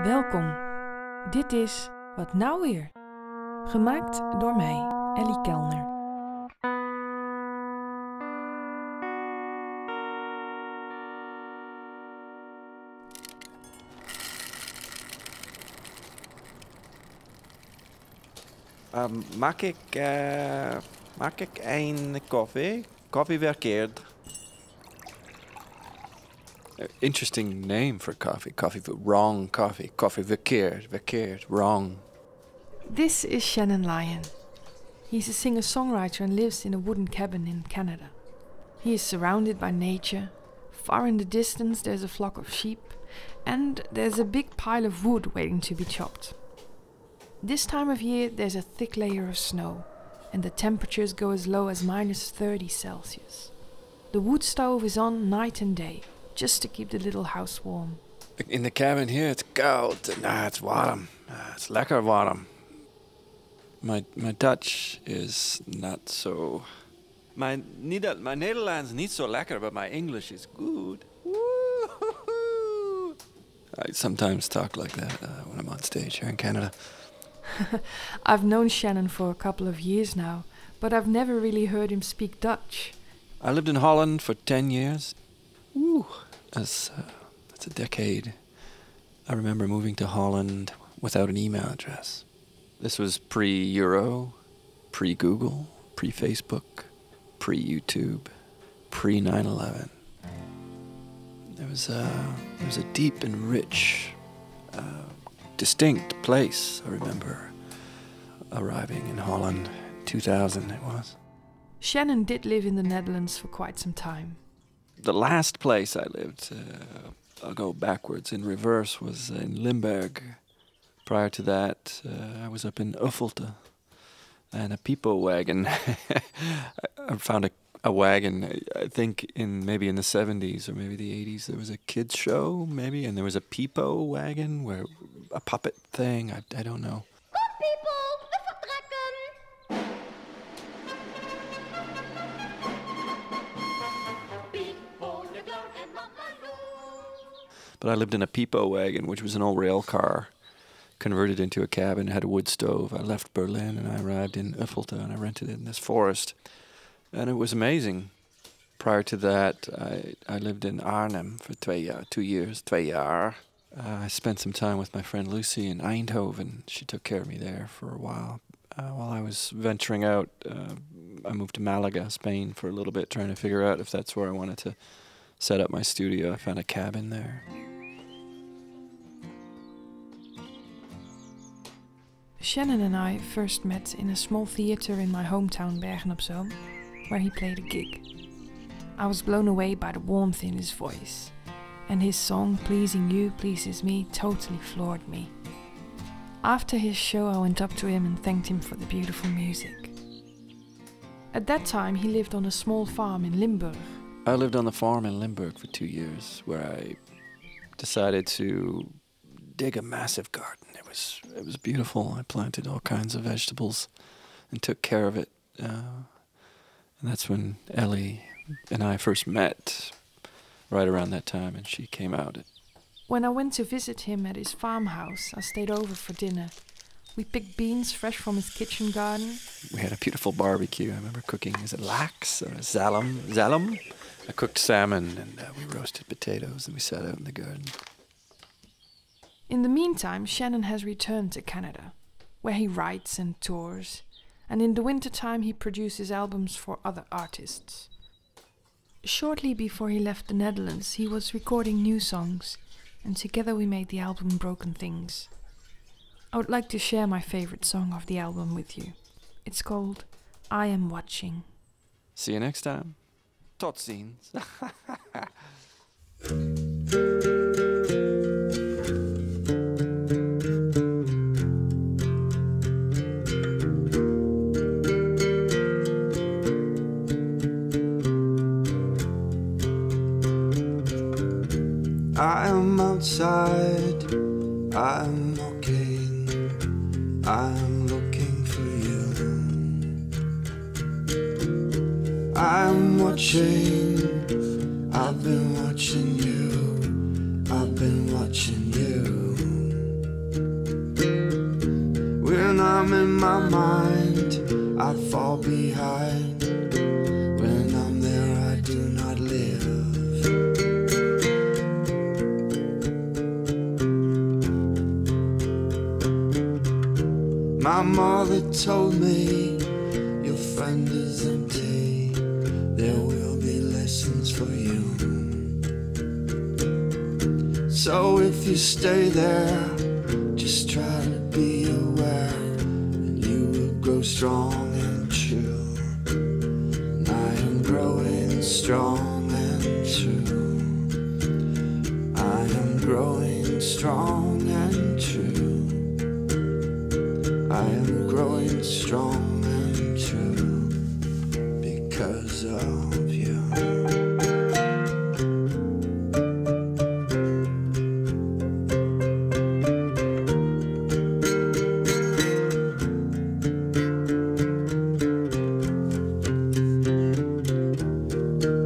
Welkom. Dit is Wat nou weer? Gemaakt door mij, Elly Kellner. Mag ik een koffie? Koffie verkeerd. Interesting name for coffee. Wrong coffee. Coffee verkeerd, wrong. This is Shannon Lyon. He's a singer-songwriter and lives in a wooden cabin in Canada. He is surrounded by nature. Far in the distance there's a flock of sheep, and there's a big pile of wood waiting to be chopped. This time of year there's a thick layer of snow, and the temperatures go as low as -30 Celsius. The wood stove is on night and day, just to keep the little house warm. In the cabin here, it's cold. It's warm. It's lekker warm. My Dutch is not so... My Nederlands is niet so lekker, but my English is good. Woo-hoo-hoo. I sometimes talk like that when I'm on stage here in Canada. I've known Shannon for a couple of years now, but I've never really heard him speak Dutch. I lived in Holland for 10 years. Woo! That's a decade. I remember moving to Holland without an email address. This was pre-Euro, pre-Google, pre-Facebook, pre-YouTube, pre-9/11. There was a deep and rich, distinct place, I remember, arriving in Holland. 2000 it was. Shannon did live in the Netherlands for quite some time. The last place I lived, I'll go backwards in reverse, was in Limburg. Prior to that, I was up in Uffelte, and a peepo wagon. I found a wagon, I think maybe in the 70s or maybe the 80s, there was a kids show, maybe, and there was a peepo wagon, where a puppet thing, I don't know. Kom people, we vertrekken! Pipo, de clown en Mama Lou. But I lived in a peepo wagon, which was an old rail car, converted into a cabin, had a wood stove. I left Berlin and I arrived in Uffelte and I rented it in this forest. And it was amazing. Prior to that, I lived in Arnhem for 2 years. I spent some time with my friend Lucy in Eindhoven. She took care of me there for a while. While I was venturing out, I moved to Malaga, Spain, for a little bit, trying to figure out if that's where I wanted to set up my studio. I found a cabin there. Shannon and I first met in a small theatre in my hometown Bergen op Zoom, where he played a gig. I was blown away by the warmth in his voice, and his song Pleasing You Pleases Me totally floored me. After his show I went up to him and thanked him for the beautiful music. At that time he lived on a small farm in Limburg. I lived on the farm in Limburg for 2 years, where I decided to dig a massive garden. It was beautiful. I planted all kinds of vegetables and took care of it. And that's when Elly and I first met, right around that time, and she came out. When I went to visit him at his farmhouse, I stayed over for dinner. We picked beans fresh from his kitchen garden. We had a beautiful barbecue. I remember cooking, is it lax or zalm? I cooked salmon and we roasted potatoes and we sat out in the garden. In the meantime, Shannon has returned to Canada, where he writes and tours, and in the wintertime he produces albums for other artists. Shortly before he left the Netherlands, he was recording new songs, and together we made the album Broken Things. I would like to share my favorite song of the album with you. It's called I Am Watching. See you next time. Tot ziens. I'm outside, I'm walking, I'm looking for you. I'm watching, I've been watching you, I've been watching you. I'm in my mind, I fall behind. When I'm there, I do not live. My mother told me your friend is empty. There will be lessons for you. So if you stay there, just try to be aware, and you will grow strong and true. And I am growing strong and true. I am growing strong and true. I am growing strong and true because of you.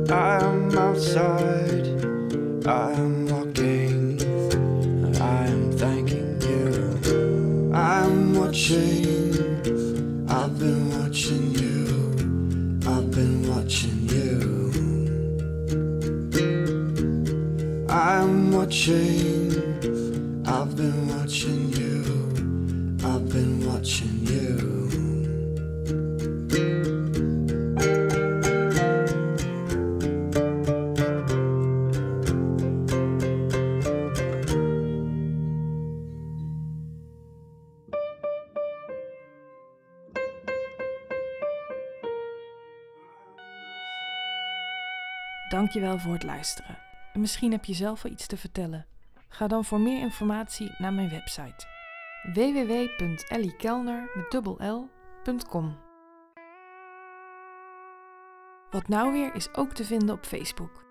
I am outside, I am walking, I am thanking you. I am watching, I've been watching you, I've been watching you. I am watching, I've been watching you, I've been watching you. Dankjewel voor het luisteren. En misschien heb je zelf wel iets te vertellen. Ga dan voor meer informatie naar mijn website www.ellykellner.com. Wat nou weer is ook te vinden op Facebook.